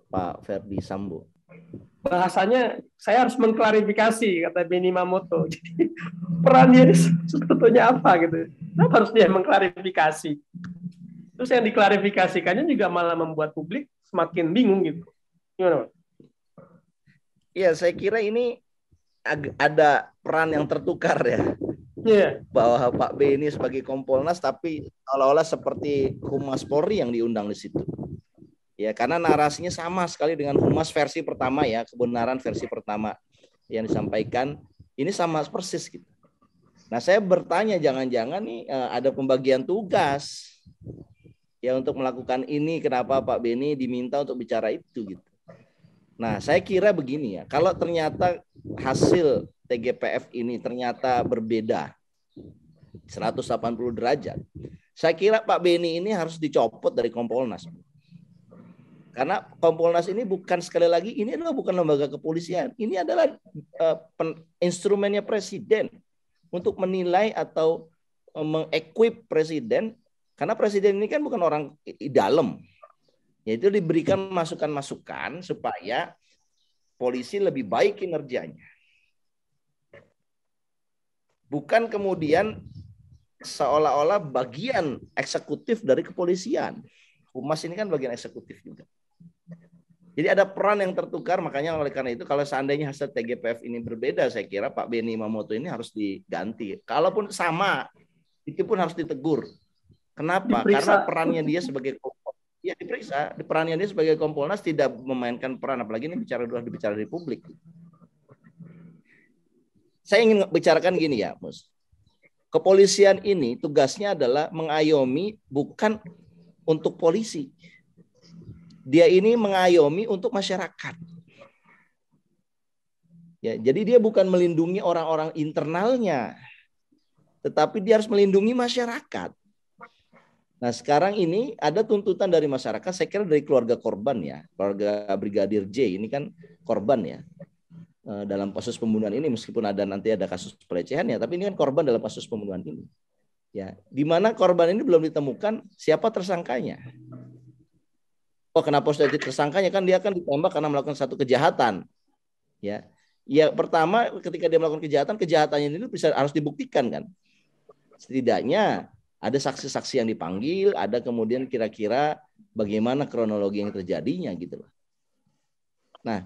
Pak Ferdi Sambo. Bahasanya saya harus mengklarifikasi, kata Benny Mamoto. Jadi perannya sebetulnya apa gitu? Kenapa harus dia mengklarifikasi? Terus yang diklarifikasikannya juga malah membuat publik semakin bingung gitu. Gimana, Pak? Ya, saya kira ini ada peran yang tertukar ya. Yeah. Bahwa Pak B ini sebagai Kompolnas tapi seolah-olah seperti Humas Polri yang diundang di situ. Ya, karena narasinya sama sekali dengan Humas versi pertama ya, kebenaran versi pertama yang disampaikan ini sama persis gitu. Nah, saya bertanya jangan-jangan nih ada pembagian tugas ya untuk melakukan ini, kenapa Pak Beni diminta untuk bicara itu gitu. Nah, saya kira begini ya, kalau ternyata hasil TGPF ini ternyata berbeda 180 derajat, saya kira Pak Beni ini harus dicopot dari Kompolnas. Karena Kompolnas ini bukan, sekali lagi, ini adalah bukan lembaga kepolisian. Ini adalah instrumennya presiden untuk menilai atau mengequip presiden. Karena presiden ini kan bukan orang dalam. Yaitu diberikan masukan-masukan supaya polisi lebih baik kinerjanya. Bukan kemudian seolah-olah bagian eksekutif dari kepolisian. Humas ini kan bagian eksekutif juga. Jadi ada peran yang tertukar, makanya oleh karena itu kalau seandainya hasil TGPF ini berbeda, saya kira Pak Benny Mamoto ini harus diganti. Kalaupun sama, itu pun harus ditegur. Kenapa? Diperiksa. Karena perannya dia sebagai ya diperiksa, perannya dia sebagai Kompolnas tidak memainkan peran, apalagi ini bicara di publik. Saya ingin bicarakan gini ya, Mus. Kepolisian ini tugasnya adalah mengayomi bukan untuk polisi. Dia ini mengayomi untuk masyarakat. Ya, jadi dia bukan melindungi orang-orang internalnya, tetapi dia harus melindungi masyarakat. Nah, sekarang ini ada tuntutan dari masyarakat, saya kira dari keluarga korban ya, keluarga Brigadir J ini kan korban ya dalam kasus pembunuhan ini, meskipun nanti ada kasus pelecehan ya, tapi ini kan korban dalam kasus pembunuhan ini. Ya, di mana korban ini belum ditemukan siapa tersangkanya. Oh, kenapa sudah jadi tersangkanya? Kan dia akan ditembak karena melakukan satu kejahatan. Ya, pertama ketika dia melakukan kejahatannya ini harus dibuktikan kan. Setidaknya ada saksi-saksi yang dipanggil, ada kemudian kira-kira bagaimana kronologi yang terjadinya gitu loh. Nah,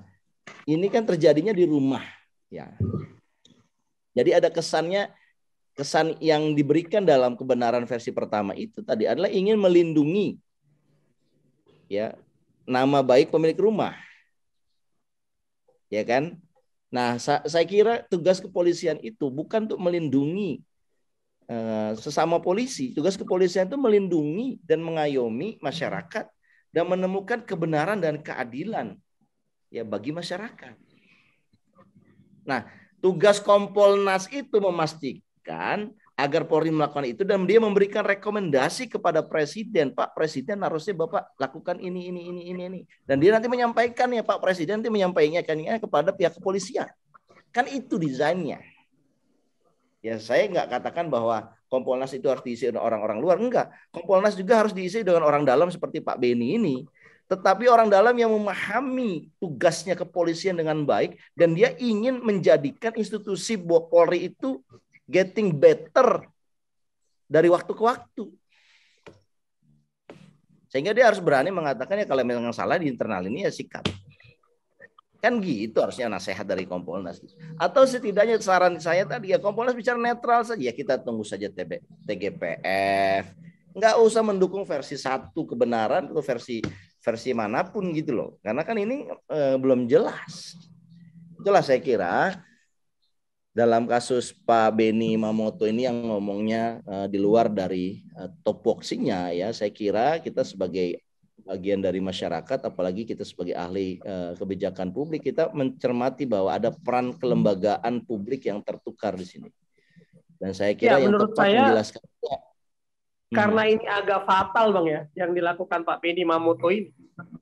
ini kan terjadinya di rumah ya. Jadi ada kesan yang diberikan dalam kebenaran versi pertama itu tadi adalah ingin melindungi ya nama baik pemilik rumah. Ya kan? Nah, saya kira tugas kepolisian itu bukan untuk melindungi sesama polisi. Tugas kepolisian itu melindungi dan mengayomi masyarakat dan menemukan kebenaran dan keadilan ya bagi masyarakat. Nah, tugas Kompolnas itu memastikan agar Polri melakukan itu dan dia memberikan rekomendasi kepada Presiden. Pak Presiden harusnya Bapak lakukan ini. Dan dia nanti menyampaikan ya Pak Presiden nanti menyampaikannya kepada pihak kepolisian. Kan itu desainnya. Ya saya nggak katakan bahwa Kompolnas itu harus diisi dengan orang-orang luar. Enggak. Kompolnas juga harus diisi dengan orang dalam seperti Pak Beni ini. Tetapi orang dalam yang memahami tugasnya kepolisian dengan baik dan dia ingin menjadikan institusi Polri itu getting better dari waktu ke waktu. Sehingga dia harus berani mengatakan ya kalau memang salah di internal ini ya sikat. Kan gitu harusnya nasihat dari Kompolnas. Atau setidaknya saran saya tadi ya Kompolnas bicara netral saja. Ya kita tunggu saja TGPF. Nggak usah mendukung versi satu kebenaran atau versi manapun gitu loh. Karena kan ini belum jelas. Itulah saya kira dalam kasus Pak Beni Mamoto ini yang ngomongnya di luar dari topoksinya ya, saya kira kita sebagai bagian dari masyarakat, apalagi kita sebagai ahli kebijakan publik, kita mencermati bahwa ada peran kelembagaan publik yang tertukar di sini. Dan saya kira yang tepat menjelaskan karena ini agak fatal Bang ya yang dilakukan Pak Beni Mamoto ini.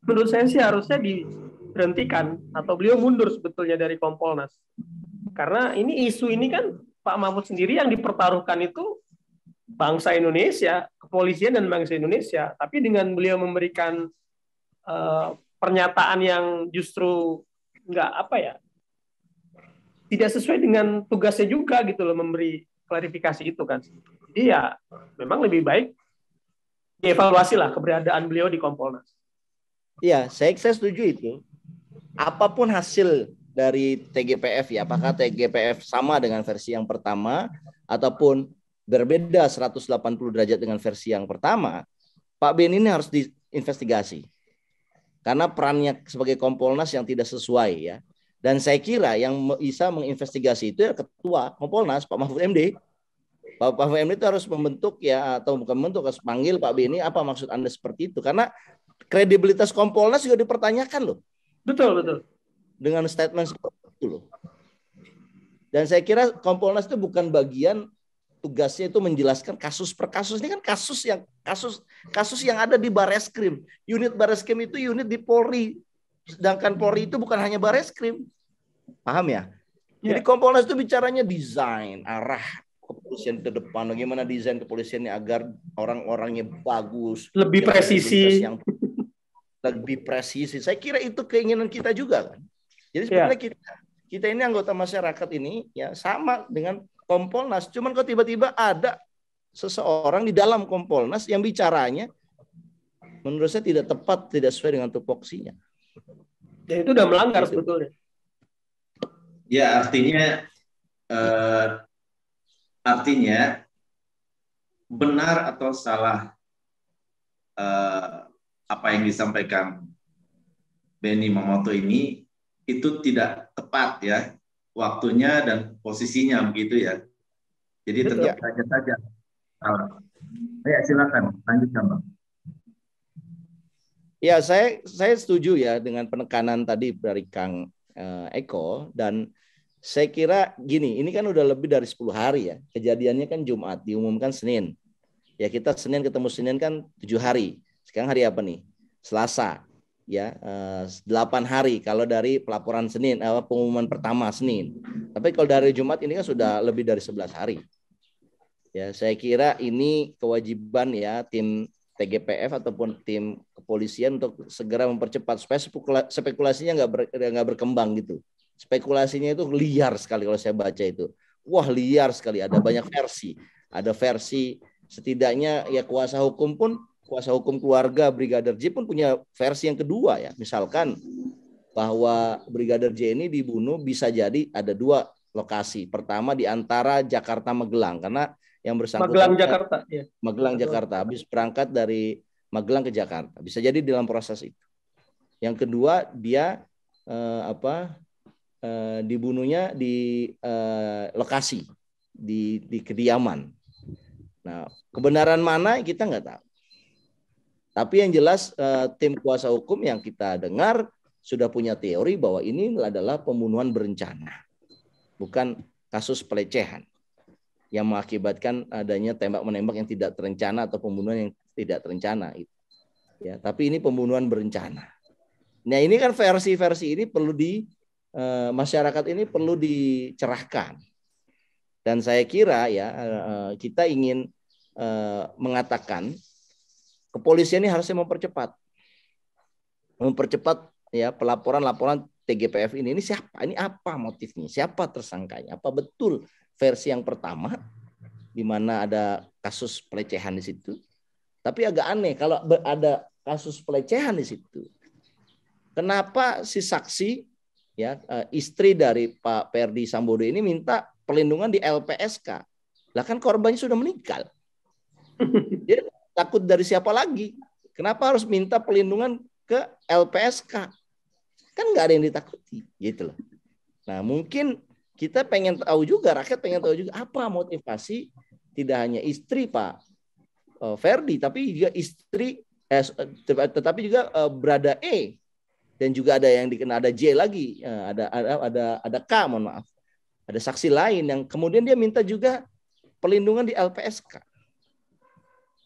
Menurut saya sih harusnya diberhentikan atau beliau mundur sebetulnya dari Kompolnas. Karena ini isu ini kan Pak Mahfud sendiri yang dipertaruhkan itu bangsa Indonesia, kepolisian dan bangsa Indonesia. Tapi dengan beliau memberikan pernyataan yang justru tidak sesuai dengan tugasnya juga gitu loh, memberi klarifikasi itu kan. Jadi ya memang lebih baik dievaluasi lah keberadaan beliau di Kompolnas. Iya, saya setuju itu. Apapun hasil dari TGPF ya, apakah TGPF sama dengan versi yang pertama ataupun berbeda 180 derajat dengan versi yang pertama, Pak Beni ini harus diinvestigasi. Karena perannya sebagai Kompolnas yang tidak sesuai ya. Dan saya kira yang bisa menginvestigasi itu ya Ketua Kompolnas, Pak Mahfud MD. Pak Mahfud MD itu harus membentuk ya, atau bukan membentuk, harus panggil Pak Beni, apa maksud Anda seperti itu. Karena kredibilitas Kompolnas juga dipertanyakan loh. Betul. Dengan statement seperti itu loh. Dan saya kira Kompolnas itu bukan bagian tugasnya itu menjelaskan kasus per kasus. Ini kan kasus yang ada di Bareskrim. Unit Bareskrim itu unit di Polri. Sedangkan Polri itu bukan hanya Bareskrim. Paham ya? Jadi Kompolnas itu bicaranya desain, arah kepolisian ke depan. Bagaimana desain kepolisiannya agar orang-orangnya bagus. Lebih presisi. Lebih presisi. Saya kira itu keinginan kita juga kan. Jadi sebenarnya kita ini anggota masyarakat ini ya sama dengan Kompolnas. Cuman kok tiba-tiba ada seseorang di dalam Kompolnas yang bicaranya menurut saya tidak tepat, tidak sesuai dengan tupoksinya. Ya itu udah melanggar sebetulnya. Ya artinya benar atau salah apa yang disampaikan Beni Mamoto ini itu tidak tepat ya waktunya dan posisinya begitu ya. Jadi tetap saja. Ya silakan lanjutkan Bang. Ya saya setuju ya dengan penekanan tadi dari Kang Eko, dan saya kira gini, ini kan udah lebih dari 10 hari ya. Kejadiannya kan Jumat, diumumkan Senin. Ya kita Senin ketemu Senin kan 7 hari. Sekarang hari apa nih? Selasa. Ya 8 hari kalau dari pelaporan Senin, pengumuman pertama Senin. Tapi kalau dari Jumat ini kan sudah lebih dari 11 hari. Ya saya kira ini kewajiban ya tim TGPF ataupun tim kepolisian untuk segera mempercepat supaya spekulasinya nggak berkembang gitu. Spekulasinya itu liar sekali kalau saya baca itu. Wah liar sekali, ada banyak versi. Ada versi setidaknya ya kuasa hukum keluarga Brigadir J pun punya versi yang kedua ya. Misalkan bahwa Brigadir J ini dibunuh bisa jadi ada 2 lokasi. Pertama di antara Jakarta Magelang karena yang bersangkutan Magelang Jakarta habis berangkat dari Magelang ke Jakarta. Bisa jadi dalam proses itu. Yang kedua dia dibunuhnya di lokasi di kediaman. Nah, kebenaran mana kita nggak tahu. Tapi yang jelas tim kuasa hukum yang kita dengar sudah punya teori bahwa ini adalah pembunuhan berencana, bukan kasus pelecehan yang mengakibatkan adanya tembak-menembak yang tidak terencana atau pembunuhan yang tidak terencana. Ya, tapi ini pembunuhan berencana. Nah, ini kan versi-versi ini perlu masyarakat ini perlu dicerahkan. Dan saya kira ya kita ingin mengatakan kepolisian ini harusnya mempercepat ya pelaporan-laporan TGPF ini. Ini siapa? Ini apa motifnya? Siapa tersangkanya? Apa betul versi yang pertama di mana ada kasus pelecehan di situ? Tapi agak aneh kalau ada kasus pelecehan di situ. Kenapa si saksi ya istri dari Pak Ferdi Sambodo ini minta perlindungan di LPSK? Lah kan korbannya sudah meninggal. Dia takut dari siapa lagi? Kenapa harus minta perlindungan ke LPSK? Kan nggak ada yang ditakuti, gitu loh. Nah, mungkin kita pengen tahu juga, rakyat pengen tahu juga apa motivasi tidak hanya istri Pak Ferdi, tapi juga istri, tetapi juga Brada E, dan juga ada yang dikenal, ada J lagi, ada K, mohon maaf, ada saksi lain yang kemudian dia minta juga perlindungan di LPSK.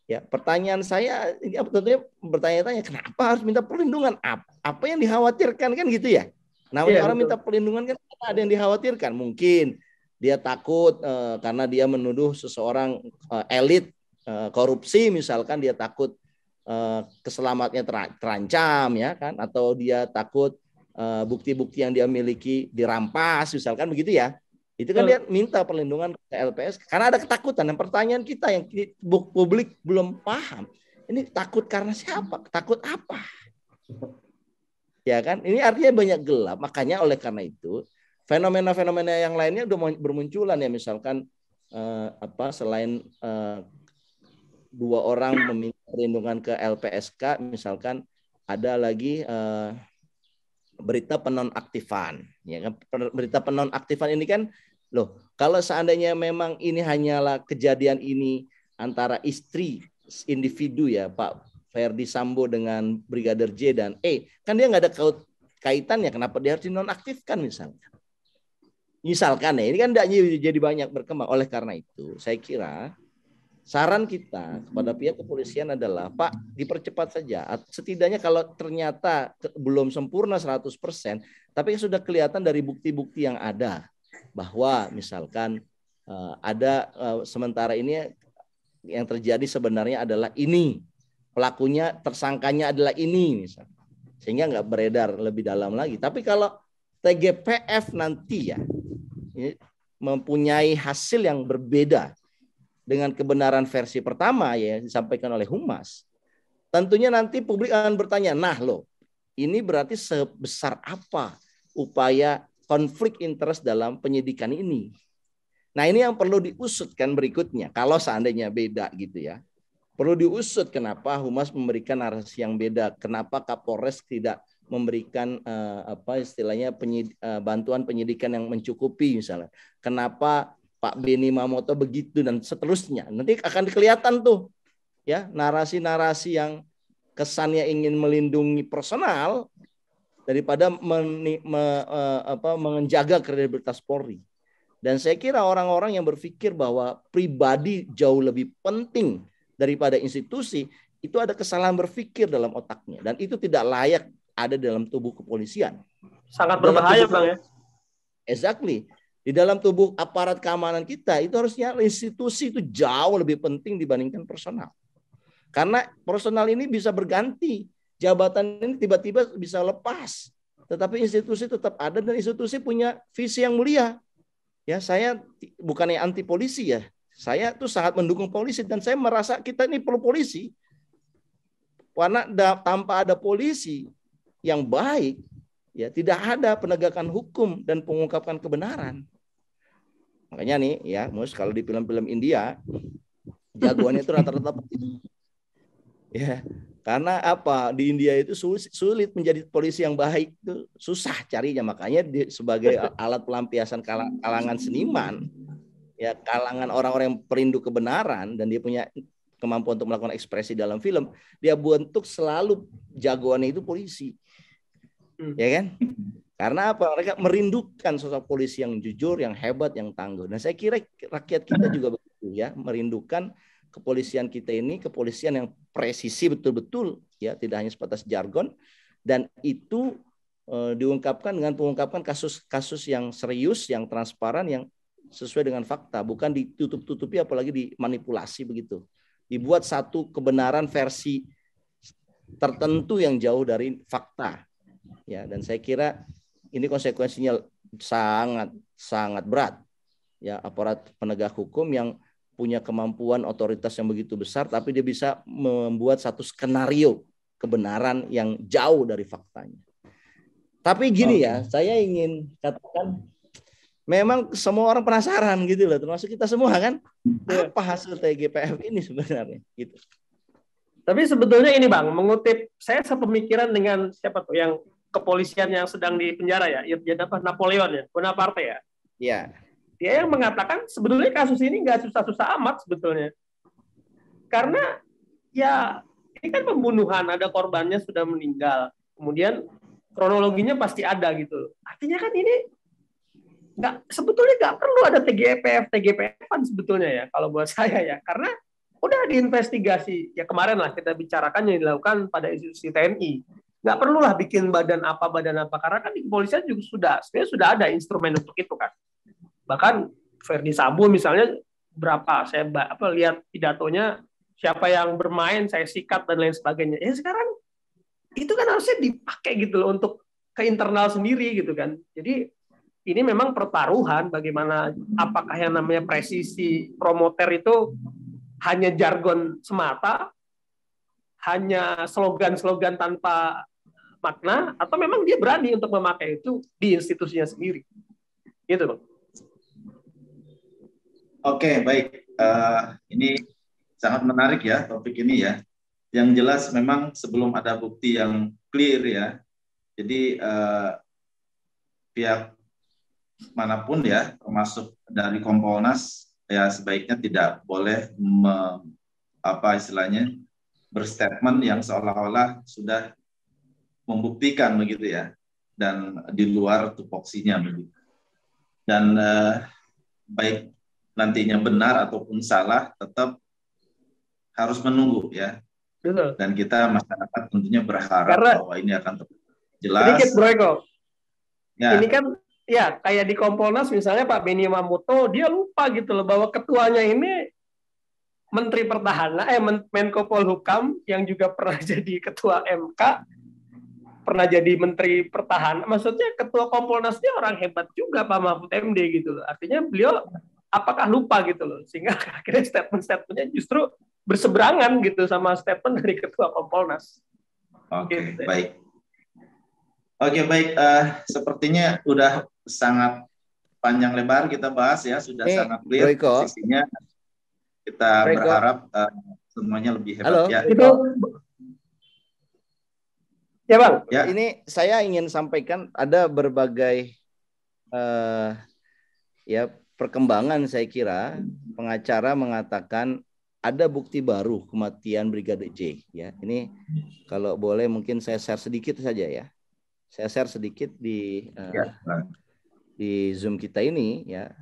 Ya, pertanyaan saya ini tentunya bertanya-tanya kenapa harus minta perlindungan? Apa yang dikhawatirkan kan gitu ya? Namanya orang minta perlindungan kan ada yang dikhawatirkan. Mungkin dia takut karena dia menuduh seseorang elit korupsi, misalkan dia takut keselamatannya terancam ya kan, atau dia takut bukti-bukti yang dia miliki dirampas, misalkan begitu ya. Itu kan dia minta perlindungan ke LPS karena ada ketakutan. Dan pertanyaan kita yang publik belum paham, ini takut karena siapa? Takut apa? Ya kan? Ini artinya banyak gelap. Makanya oleh karena itu fenomena-fenomena yang lainnya udah bermunculan ya, misalkan selain 2 orang meminta perlindungan ke LPSK, misalkan ada lagi berita penonaktifan, ya kan? Berita penonaktifan ini kan, loh, kalau seandainya memang ini hanyalah kejadian ini antara istri individu ya Pak Ferdi Sambo dengan Brigadir J dan E, kan dia nggak ada kaitannya, kenapa dia harus dinonaktifkan misalkan ya, ini kan tidak jadi banyak berkembang. Oleh karena itu saya kira saran kita kepada pihak kepolisian adalah, Pak, dipercepat saja. Setidaknya kalau ternyata belum sempurna 100%, tapi sudah kelihatan dari bukti-bukti yang ada, bahwa misalkan ada sementara ini yang terjadi sebenarnya adalah ini, pelakunya, tersangkanya adalah ini, misalkan. Sehingga nggak beredar lebih dalam lagi. Tapi kalau TGPF nanti ya mempunyai hasil yang berbeda dengan kebenaran versi pertama ya disampaikan oleh Humas, tentunya nanti publik akan bertanya, nah loh, ini berarti sebesar apa upaya konflik interest dalam penyidikan ini. Nah, ini yang perlu diusutkan berikutnya. Kalau seandainya beda gitu ya, perlu diusut kenapa Humas memberikan narasi yang beda, kenapa Kapolres tidak memberikan bantuan penyidikan yang mencukupi misalnya, kenapa Pak Beni Mamoto begitu dan seterusnya. Nanti akan kelihatan tuh ya narasi-narasi yang kesannya ingin melindungi personal daripada menjaga kredibilitas Polri. Dan saya kira orang-orang yang berpikir bahwa pribadi jauh lebih penting daripada institusi, itu ada kesalahan berpikir dalam otaknya, dan itu tidak layak ada dalam tubuh kepolisian. Sangat berbahaya, Bang ya. Exactly. Di dalam tubuh aparat keamanan kita itu harusnya institusi itu jauh lebih penting dibandingkan personal. Karena personal ini bisa berganti, jabatan ini tiba-tiba bisa lepas. Tetapi institusi tetap ada dan institusi punya visi yang mulia. Ya, saya bukannya anti polisi ya. Saya tuh sangat mendukung polisi dan saya merasa kita ini perlu polisi. Karena tanpa ada polisi yang baik, ya tidak ada penegakan hukum dan pengungkapan kebenaran. Makanya nih ya, kalau di film-film India jagoannya itu rata-rata ya, karena apa, di India itu sulit menjadi polisi yang baik, itu susah carinya, makanya sebagai alat pelampiasan kalangan seniman ya kalangan orang-orang yang perindu kebenaran dan dia punya kemampuan untuk melakukan ekspresi dalam film, dia bentuk selalu jagoannya itu polisi. Ya kan? Karena apa? Mereka merindukan sosok polisi yang jujur, yang hebat, yang tangguh. Dan saya kira rakyat kita juga begitu ya, merindukan kepolisian kita ini, kepolisian yang presisi betul-betul ya, tidak hanya sebatas jargon, dan itu diungkapkan dengan pengungkapan kasus-kasus yang serius, yang transparan, yang sesuai dengan fakta, bukan ditutup-tutupi apalagi dimanipulasi begitu. Dibuat satu kebenaran versi tertentu yang jauh dari fakta. Ya, dan saya kira ini konsekuensinya sangat berat. Ya, aparat penegak hukum yang punya kemampuan otoritas yang begitu besar, tapi dia bisa membuat satu skenario kebenaran yang jauh dari faktanya. Tapi gini ya, saya ingin katakan, memang semua orang penasaran gitu loh, termasuk kita semua kan, apa hasil TGPF ini sebenarnya gitu. Tapi sebetulnya ini Bang, mengutip saya sepemikiran dengan siapa tuh yang kepolisian yang sedang di penjara ya, Napoleon ya, Bonaparte ya. Iya. Dia yang mengatakan sebetulnya kasus ini nggak susah-susah amat sebetulnya. Karena ya ini kan pembunuhan, ada korbannya sudah meninggal. Kemudian kronologinya pasti ada gitu. Artinya kan ini sebetulnya nggak perlu ada TGPF-an sebetulnya ya kalau buat saya ya. Karena udah diinvestigasi. Ya kemarin lah kita bicarakan yang dilakukan pada institusi TNI. Nggak perlulah bikin badan apa karena kan di kepolisian juga sebenarnya sudah ada instrumen untuk itu kan. Bahkan Verdi Sambo misalnya saya lihat pidatonya, siapa yang bermain saya sikat dan lain sebagainya. Ya sekarang itu kan harusnya dipakai gitu loh untuk ke internal sendiri gitu kan. Jadi ini memang pertaruhan bagaimana apakah yang namanya presisi promoter itu hanya jargon semata, hanya slogan-slogan tanpa makna, atau memang dia berani untuk memakai itu di institusinya sendiri. Gitu, Bang. Oke, baik. Ini sangat menarik ya topik ini ya. Yang jelas memang sebelum ada bukti yang clear ya, jadi pihak manapun ya, termasuk dari Kompolnas, ya sebaiknya tidak boleh berstatement yang seolah-olah sudah membuktikan begitu ya, dan di luar tupoksinya begitu. Dan baik nantinya benar ataupun salah, tetap harus menunggu ya. Betul. Dan kita masyarakat tentunya berharap bahwa ini akan jelas. Sedikit Bro Eko. Ya. Ini kan ya kayak di Kompolnas misalnya Pak Beni Mamoto, dia lupa gitu loh bahwa ketuanya ini Menteri Pertahanan, Menko Polhukam yang juga pernah jadi ketua MK, pernah jadi Menteri Pertahanan. Maksudnya ketua Kompolnasnya orang hebat juga Pak Mahfud MD gitu loh. Artinya beliau apakah lupa gitu loh, sehingga akhirnya statement-statementnya justru berseberangan gitu sama statement dari ketua Kompolnas. Oke, gitu. Baik. Oke, baik. Sepertinya udah sangat panjang lebar kita bahas ya, sudah sangat clear posisinya. Kita berharap semuanya lebih hebat. Halo, ya. Itu ya Bang. Ya. Ini saya ingin sampaikan ada berbagai perkembangan. Saya kira pengacara mengatakan ada bukti baru kematian Brigadir J. Ya, ini kalau boleh mungkin saya share sedikit saja ya. Saya share sedikit di Zoom kita ini ya.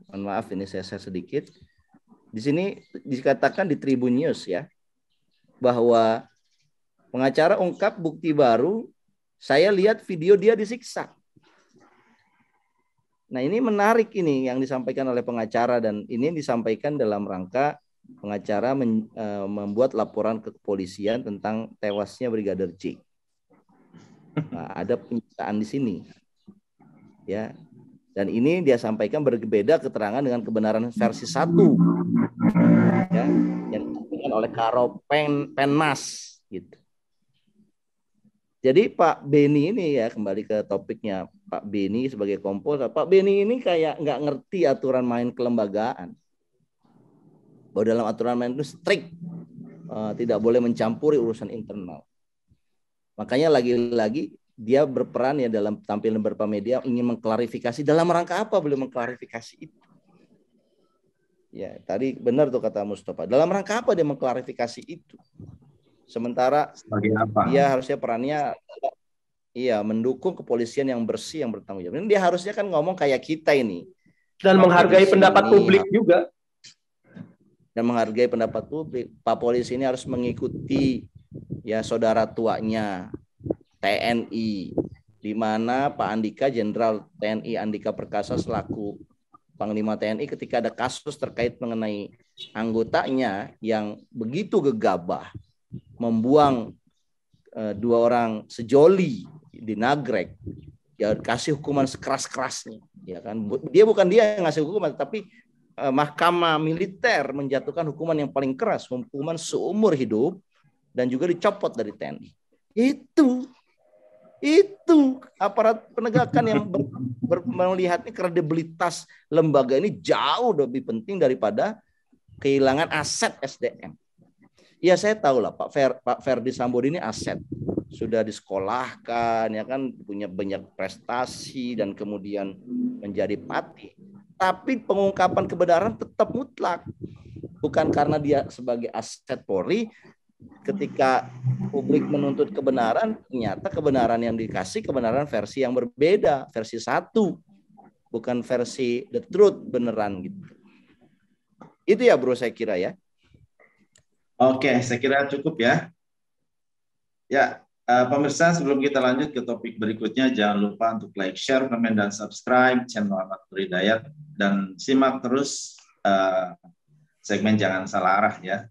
Mohon maaf ini saya share sedikit. Di sini dikatakan di Tribun News ya, bahwa pengacara ungkap bukti baru, saya lihat video dia disiksa. Nah ini menarik ini yang disampaikan oleh pengacara, dan ini disampaikan dalam rangka pengacara membuat laporan ke kepolisian tentang tewasnya Brigadir J. Nah, ada penyiksaan di sini. Ya. Dan ini dia sampaikan berbeda keterangan dengan kebenaran versi 1. Ya, yang disampaikan oleh Karo Penmas gitu. Jadi Pak Beni ini ya, kembali ke topiknya, Pak Beni sebagai Kompolnas, Pak Beni ini kayak nggak ngerti aturan main kelembagaan. Bahwa dalam aturan main itu strict, tidak boleh mencampuri urusan internal. Makanya lagi-lagi dia berperan ya dalam tampil beberapa media ingin mengklarifikasi. Dalam rangka apa beliau mengklarifikasi itu? Ya, tadi benar tuh kata Mustafa. Dalam rangka apa dia mengklarifikasi itu? Sementara Sebagai apa? dia harusnya perannya mendukung kepolisian yang bersih, yang bertanggung jawab. Ini dia harusnya kan ngomong kayak kita ini. Dan menghargai pendapat publik juga. Dan menghargai pendapat publik. Pak polisi ini harus mengikuti ya saudara tuanya TNI, di mana Pak Andika, Jenderal TNI Andika Perkasa selaku Panglima TNI ketika ada kasus terkait mengenai anggotanya yang begitu gegabah membuang 2 orang sejoli di Nagrek, ya kasih hukuman sekeras-kerasnya, ya kan? Dia yang ngasih hukuman, tapi mahkamah militer menjatuhkan hukuman yang paling keras, hukuman seumur hidup dan juga dicopot dari TNI. Itu aparat penegakan yang melihatnya kredibilitas lembaga ini jauh lebih penting daripada kehilangan aset SDM. Ya saya tahu lah Pak Ferdi Sambo ini aset, sudah disekolahkan ya kan, punya banyak prestasi dan kemudian menjadi pati. Tapi pengungkapan kebenaran tetap mutlak. Bukan karena dia sebagai aset Polri, ketika publik menuntut kebenaran, ternyata kebenaran yang dikasih kebenaran versi yang berbeda, versi 1, bukan versi the truth beneran gitu. Itu ya bro saya kira ya. Oke, saya kira cukup ya. Ya, pemirsa, sebelum kita lanjut ke topik berikutnya, jangan lupa untuk like, share, komen, dan subscribe channel Ahmad Nur Hidayat, dan simak terus segmen Jangan Salah Arah ya.